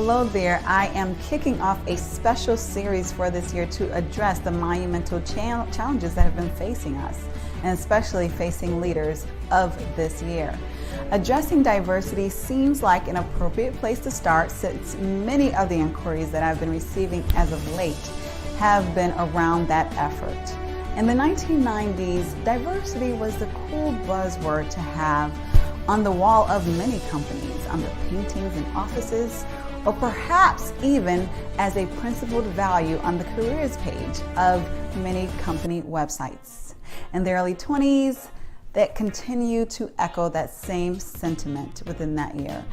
Hello there. I am kicking off a special series for this year to address the monumental challenges that have been facing us, and especially facing leaders of this year. Addressing diversity seems like an appropriate place to start, since many of the inquiries that I've been receiving as of late have been around that effort. In the 1990s, diversity was the cool buzzword to have on the wall of many companies, on the paintings in offices, or perhaps even as a principled value on the careers page of many company websites. In the early 20s, that continue to echo that same sentiment within that year.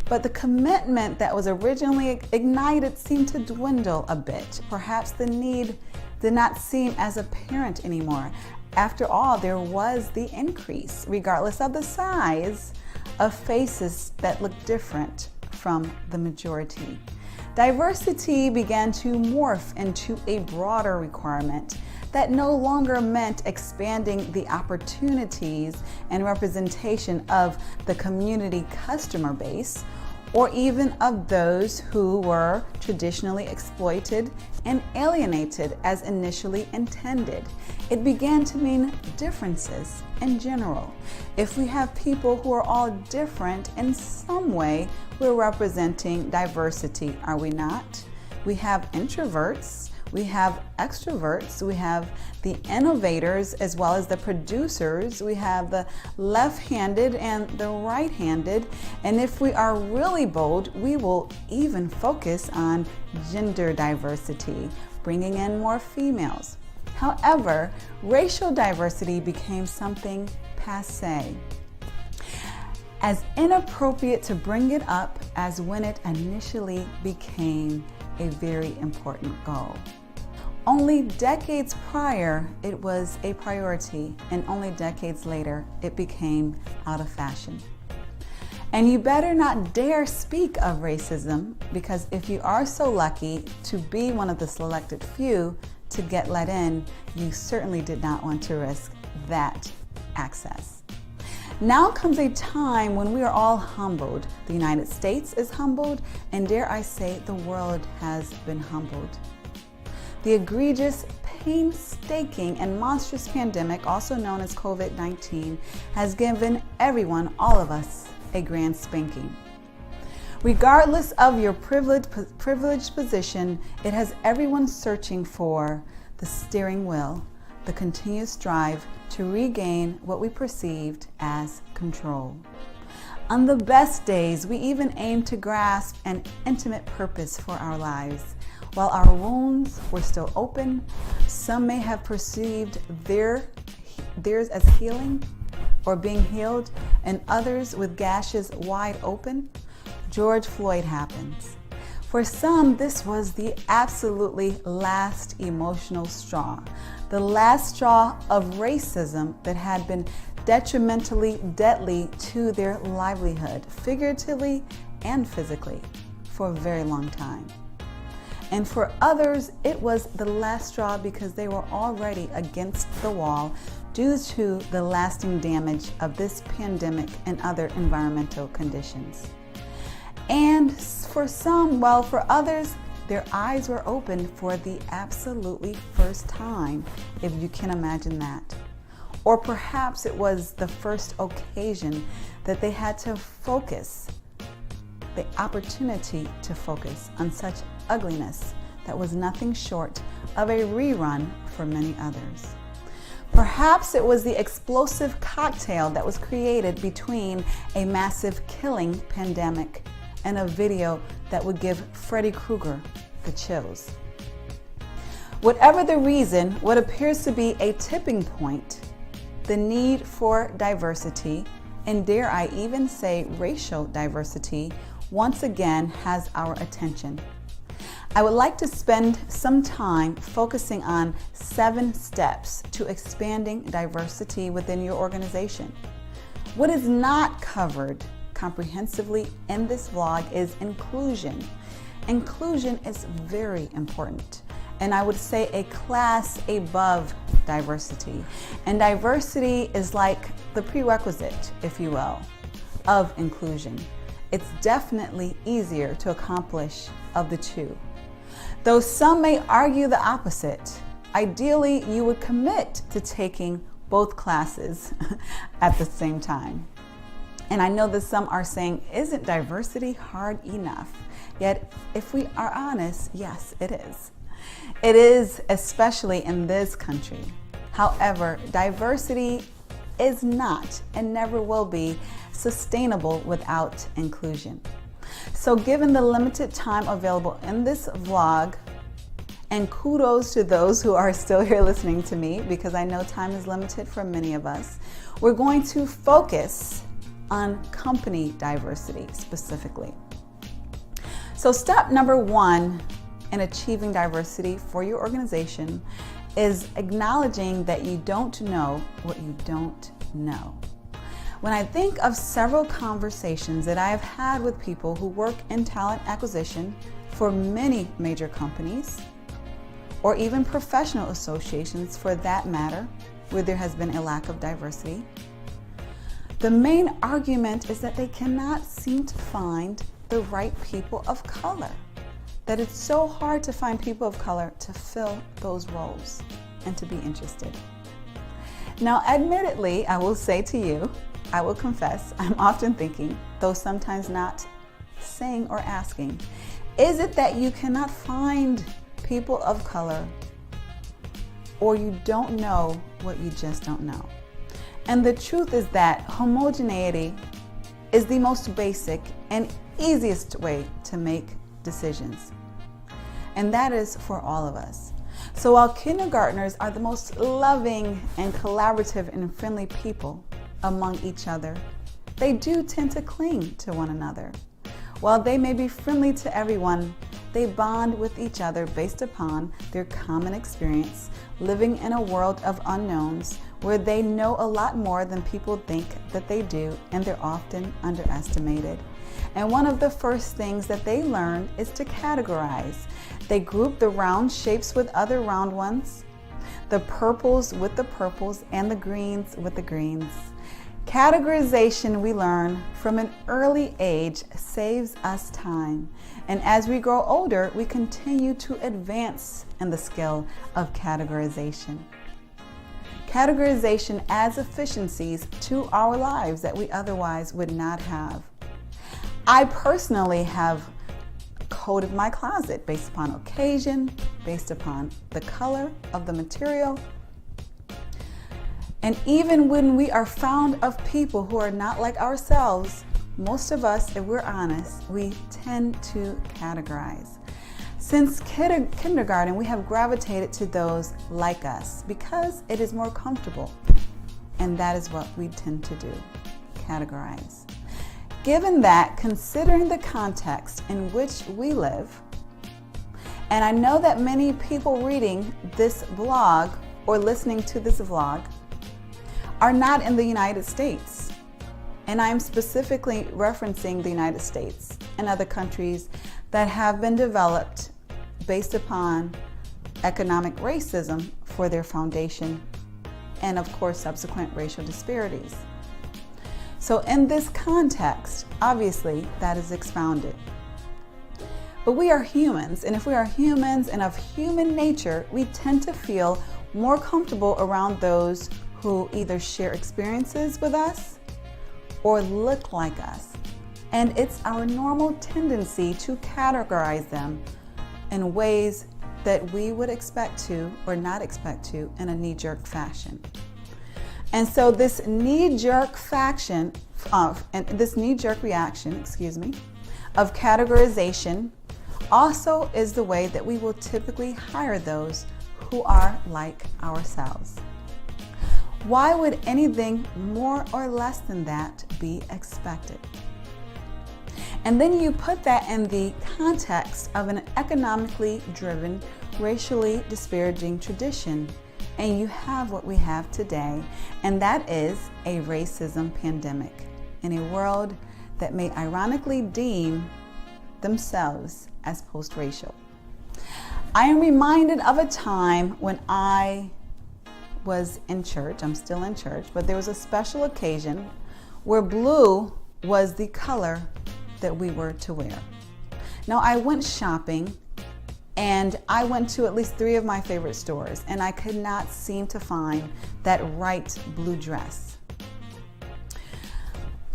But the commitment that was originally ignited seemed to dwindle a bit. Perhaps the need did not seem as apparent anymore. After all, there was the increase, regardless of the size, of faces that looked different from the majority. Diversity began to morph into a broader requirement that no longer meant expanding the opportunities and representation of the community customer base, or even of those who were traditionally exploited and alienated as initially intended. It began to mean differences in general. If we have people who are all different in some way, we're representing diversity, are we not? We have introverts, we have extroverts, we have the innovators as well as the producers, we have the left-handed and the right-handed, and if we are really bold, we will even focus on gender diversity, bringing in more females. However, racial diversity became something passé, as inappropriate to bring it up as when it initially became a very important goal. Only decades prior, it was a priority, and only decades later, it became out of fashion. And you better not dare speak of racism, because if you are so lucky to be one of the selected few to get let in, you certainly did not want to risk that access. Now comes a time when we are all humbled. The United States is humbled, and dare I say, the world has been humbled. The egregious, painstaking, and monstrous pandemic, also known as COVID-19, has given everyone, all of us, a grand spanking. Regardless of your privileged position, it has everyone searching for the steering wheel, the continuous drive to regain what we perceived as control. On the best days, we even aim to grasp an intimate purpose for our lives. While our wounds were still open, some may have perceived theirs as healing or being healed, and others with gashes wide open. George Floyd happens. For some, this was the absolutely last emotional straw, the last straw of racism that had been detrimentally deadly to their livelihood, figuratively and physically, for a very long time. And for others, it was the last straw because they were already against the wall due to the lasting damage of this pandemic and other environmental conditions. And for some, well, for others, their eyes were opened for the absolutely first time, if you can imagine that. Or perhaps it was the first occasion that they had to focus, the opportunity to focus on such ugliness that was nothing short of a rerun for many others. Perhaps it was the explosive cocktail that was created between a massive killing pandemic and a video that would give Freddy Krueger the chills. Whatever the reason, what appears to be a tipping point, the need for diversity, and dare I even say racial diversity, once again has our attention. I would like to spend some time focusing on 7 steps to expanding diversity within your organization. What is not covered comprehensively in this vlog is inclusion. Inclusion is very important, and I would say a class above diversity. And diversity is like the prerequisite, if you will, of inclusion. it's definitely easier to accomplish of the two. Though some may argue the opposite, ideally you would commit to taking both classes at the same time. And I know that some are saying, isn't diversity hard enough? Yet, if we are honest, yes, it is. It is, especially in this country. However, diversity is not and never will be sustainable without inclusion. So given the limited time available in this vlog, and kudos to those who are still here listening to me, because I know time is limited for many of us, we're going to focus on company diversity specifically. So step number one in achieving diversity for your organization is acknowledging that you don't know what you don't know. When I think of several conversations that I have had with people who work in talent acquisition for many major companies, or even professional associations for that matter, where there has been a lack of diversity, the main argument is that they cannot seem to find the right people of color. That it's so hard to find people of color to fill those roles and to be interested. Now, admittedly, I will say to you, I will confess, I'm often thinking, though sometimes not saying or asking, is it that you cannot find people of color, or you don't know what you just don't know? And the truth is that homogeneity is the most basic and easiest way to make decisions. And that is for all of us. So while kindergartners are the most loving and collaborative and friendly people among each other, they do tend to cling to one another. While they may be friendly to everyone, they bond with each other based upon their common experience living in a world of unknowns where they know a lot more than people think that they do, and they're often underestimated. And one of the first things that they learn is to categorize. They group the round shapes with other round ones, the purples with the purples, and the greens with the greens. Categorization, we learn from an early age, saves us time. And as we grow older, we continue to advance in the skill of categorization. Categorization adds efficiencies to our lives that we otherwise would not have. I personally have coded my closet based upon occasion, based upon the color of the material. And even when we are found of people who are not like ourselves, most of us, if we're honest, we tend to categorize. Since kindergarten, we have gravitated to those like us because it is more comfortable. And that is what we tend to do, categorize. Given that, considering the context in which we live, and I know that many people reading this blog or listening to this vlog are not in the United States. And I'm specifically referencing the United States and other countries that have been developed based upon economic racism for their foundation, and of course subsequent racial disparities. So in this context, obviously that is expounded. But we are humans, and if we are humans and of human nature, we tend to feel more comfortable around those who either share experiences with us or look like us. And it's our normal tendency to categorize them in ways that we would expect to or not expect to in a knee-jerk fashion. And so this knee-jerk reaction, of categorization also is the way that we will typically hire those who are like ourselves. Why would anything more or less than that be expected? And then you put that in the context of an economically driven, racially disparaging tradition, and you have what we have today, and that is a racism pandemic in a world that may ironically deem themselves as post-racial. I am reminded of a time when I was in church. I'm still in church, but there was a special occasion where blue was the color that we were to wear. Now, I went shopping and I went to at least 3 of my favorite stores, and I could not seem to find that right blue dress.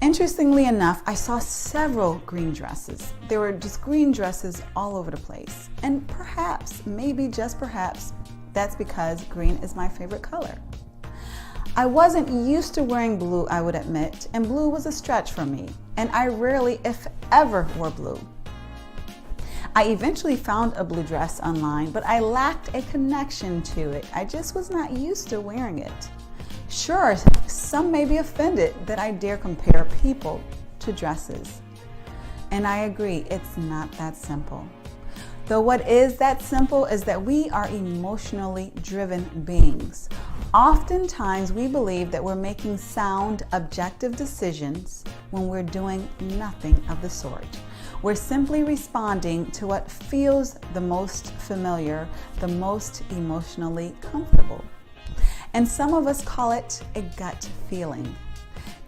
Interestingly enough, I saw several green dresses. There were just green dresses all over the place. And perhaps, maybe just perhaps, that's because green is my favorite color. I wasn't used to wearing blue, I would admit, and blue was a stretch for me, and I rarely, if ever, wore blue. I eventually found a blue dress online, but I lacked a connection to it. I just was not used to wearing it. Sure, some may be offended that I dare compare people to dresses. And I agree, it's not that simple. Though what is that simple is that we are emotionally driven beings. Oftentimes we believe that we're making sound, objective decisions when we're doing nothing of the sort. We're simply responding to what feels the most familiar, the most emotionally comfortable. And some of us call it a gut feeling.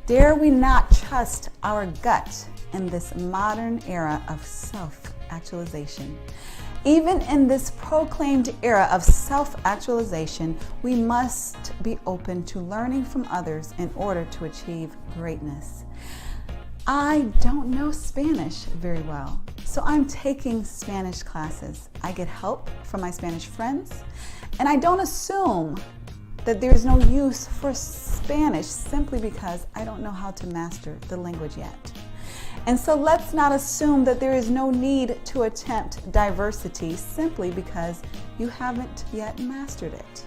Dare we not trust our gut in this modern era of self-actualization? Even in this proclaimed era of self-actualization, we must be open to learning from others in order to achieve greatness. I don't know Spanish very well, so I'm taking Spanish classes. I get help from my Spanish friends, and I don't assume that there's no use for Spanish simply because I don't know how to master the language yet. And so let's not assume that there is no need to attempt diversity simply because you haven't yet mastered it.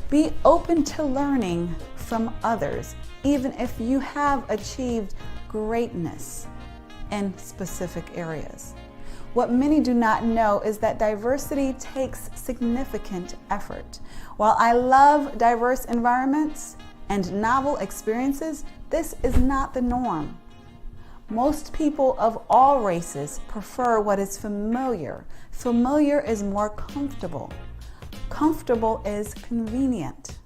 Be open to learning from others, even if you have achieved greatness in specific areas. What many do not know is that diversity takes significant effort. While I love diverse environments and novel experiences, this is not the norm. Most people of all races prefer what is familiar. Familiar is more comfortable. Comfortable is convenient.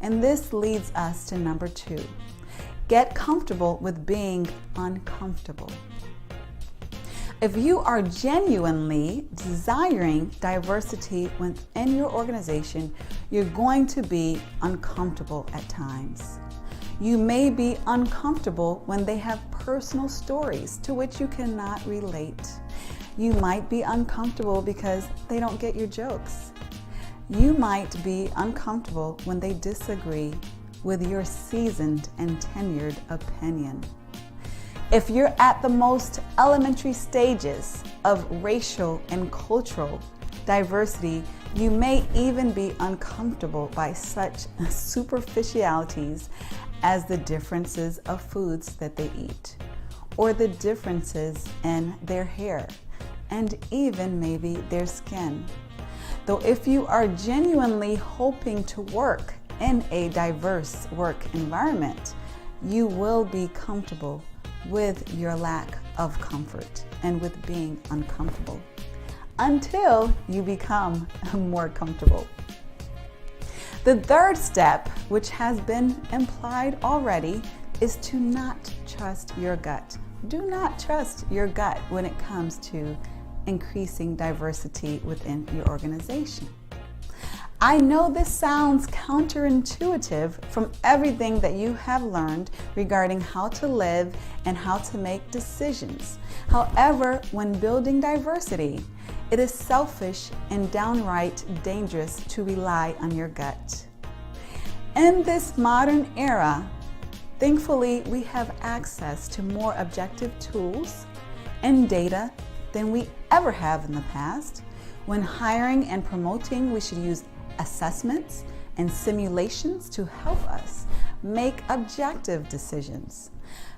And this leads us to number 2. Get comfortable with being uncomfortable. If you are genuinely desiring diversity within your organization, you're going to be uncomfortable at times. You may be uncomfortable when they have personal stories to which you cannot relate. You might be uncomfortable because they don't get your jokes. You might be uncomfortable when they disagree with your seasoned and tenured opinion. If you're at the most elementary stages of racial and cultural diversity, you may even be uncomfortable by such superficialities as the differences of foods that they eat, or the differences in their hair, and even maybe their skin. Though if you are genuinely hoping to work in a diverse work environment, you will be comfortable with your lack of comfort and with being uncomfortable until you become more comfortable. The third step, which has been implied already, is to not trust your gut. Do not trust your gut when it comes to increasing diversity within your organization. I know this sounds counterintuitive from everything that you have learned regarding how to live and how to make decisions. However, when building diversity, it is selfish and downright dangerous to rely on your gut. In this modern era, thankfully, we have access to more objective tools and data than we ever have in the past. When hiring and promoting, we should use assessments and simulations to help us make objective decisions.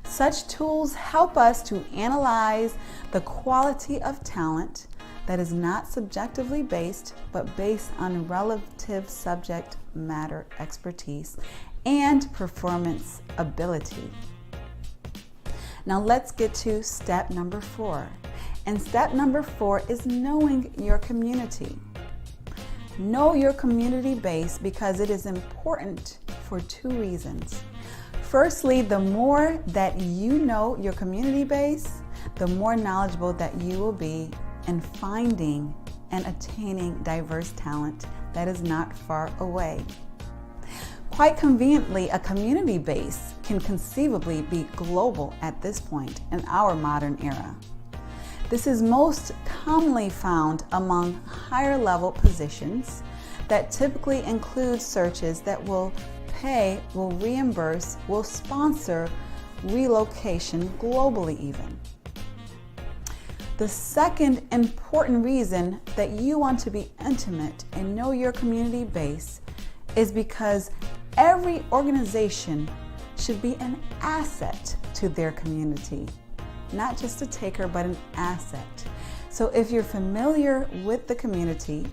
Such tools help us to analyze the quality of talent that is not subjectively based, but based on relative subject matter expertise and performance ability. Now let's get to step number 4. And step number 4 is knowing your community. Know your community base because it is important for 2 reasons. Firstly, the more that you know your community base, the more knowledgeable that you will be in finding and attaining diverse talent that is not far away. Quite conveniently, a community base can conceivably be global at this point in our modern era. This is most commonly found among higher level positions that typically include searches that will pay, will reimburse, will sponsor relocation globally even. The second important reason that you want to be intimate and know your community base is because every organization should be an asset to their community. Not just a taker, but an asset. So if you're familiar with the community,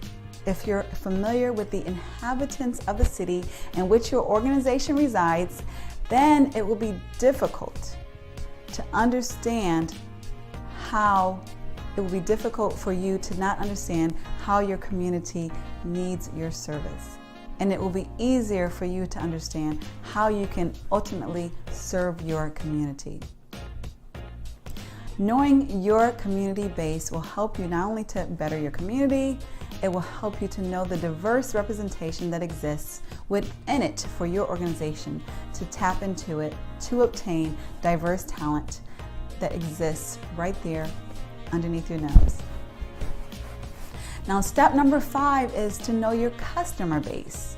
if you're familiar with the inhabitants of the city in which your organization resides, then it will be difficult to understand it will be difficult for you to not understand how your community needs your service. And it will be easier for you to understand how you can ultimately serve your community. Knowing your community base will help you not only to better your community, it will help you to know the diverse representation that exists within it for your organization, to tap into it, to obtain diverse talent that exists right there underneath your nose. Now, step number 5 is to know your customer base.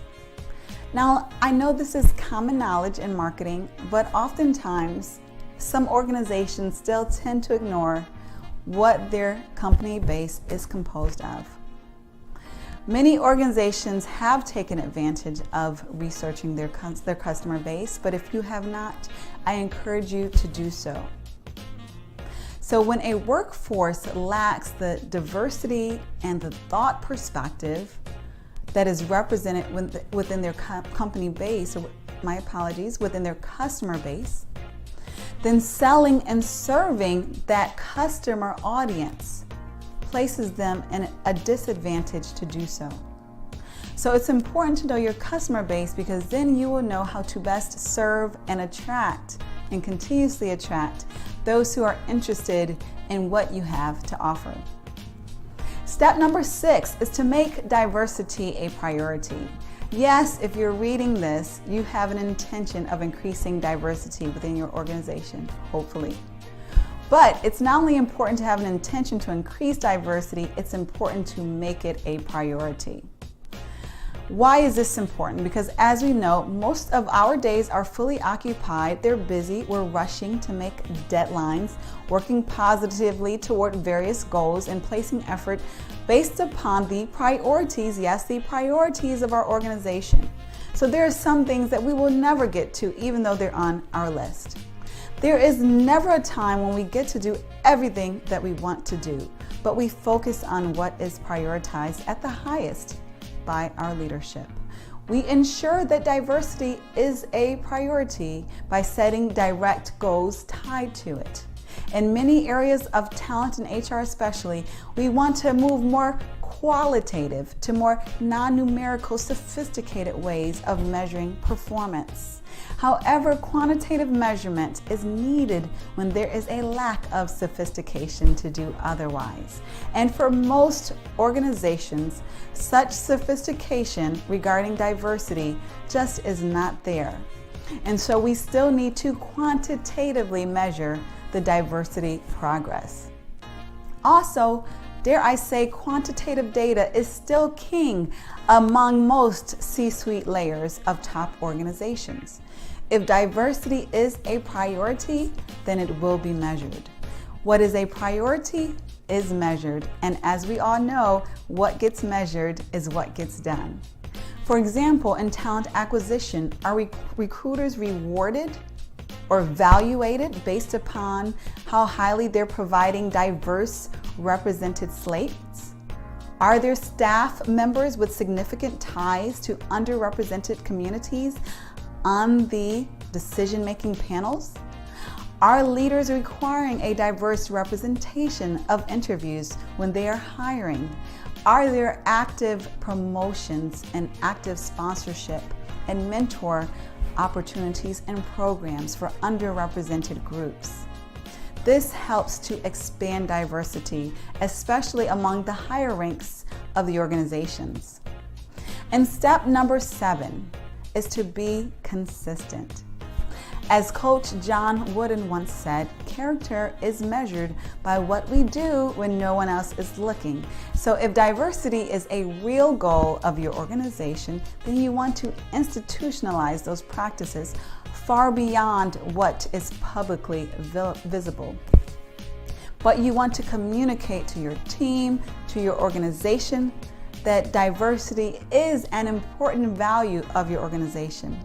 Now, I know this is common knowledge in marketing, but oftentimes some organizations still tend to ignore what their company base is composed of. Many organizations have taken advantage of researching their customer base, but if you have not, I encourage you to do so. So when a workforce lacks the diversity and the thought perspective that is represented within their company base, or within their customer base, then selling and serving that customer audience places them in a disadvantage to do so. So it's important to know your customer base, because then you will know how to best serve and attract and continuously attract those who are interested in what you have to offer. Step number 6 is to make diversity a priority. Yes, if you're reading this, you have an intention of increasing diversity within your organization, hopefully. But it's not only important to have an intention to increase diversity, it's important to make it a priority. Why is this important? Because as we know, most of our days are fully occupied. They're busy. We're rushing to make deadlines, working positively toward various goals, and placing effort based upon the priorities, yes, the priorities of our organization. So there are some things that we will never get to, even though they're on our list. There is never a time when we get to do everything that we want to do, but we focus on what is prioritized at the highest by our leadership. We ensure that diversity is a priority by setting direct goals tied to it. In many areas of talent and HR especially, we want to move more qualitative to more non-numerical, sophisticated ways of measuring performance. However, quantitative measurement is needed when there is a lack of sophistication to do otherwise. And for most organizations, such sophistication regarding diversity just is not there. And so we still need to quantitatively measure the diversity progress. Also, dare I say, quantitative data is still king among most C-suite layers of top organizations. If diversity is a priority, then it will be measured. What is a priority is measured, and as we all know, what gets measured is what gets done. For example, in talent acquisition, are recruiters rewarded or evaluated based upon how highly they're providing diverse represented slates? Are there staff members with significant ties to underrepresented communities on the decision-making panels? Are leaders requiring a diverse representation of interviews when they are hiring? Are there active promotions and active sponsorship and mentor opportunities and programs for underrepresented groups? This helps to expand diversity, especially among the higher ranks of the organizations. And step number 7 is to be consistent. As Coach John Wooden once said, character is measured by what we do when no one else is looking. So if diversity is a real goal of your organization, then you want to institutionalize those practices far beyond what is publicly visible. But you want to communicate to your team, to your organization, that diversity is an important value of your organization.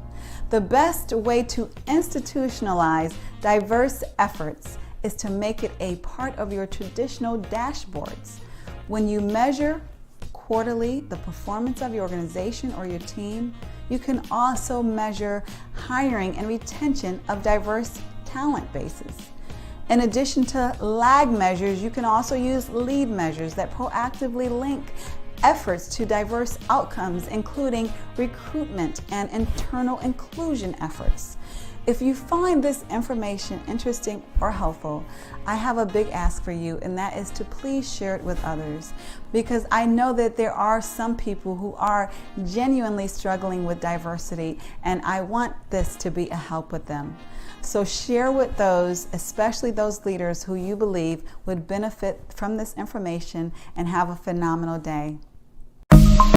The best way to institutionalize diverse efforts is to make it a part of your traditional dashboards. When you measure quarterly the performance of your organization or your team, you can also measure hiring and retention of diverse talent bases. In addition to lag measures, you can also use lead measures that proactively link efforts to diverse outcomes, including recruitment and internal inclusion efforts. If you find this information interesting or helpful, I have a big ask for you, and that is to please share it with others, because I know that there are some people who are genuinely struggling with diversity, and I want this to be a help with them. So share with those, especially those leaders who you believe would benefit from this information, and have a phenomenal day.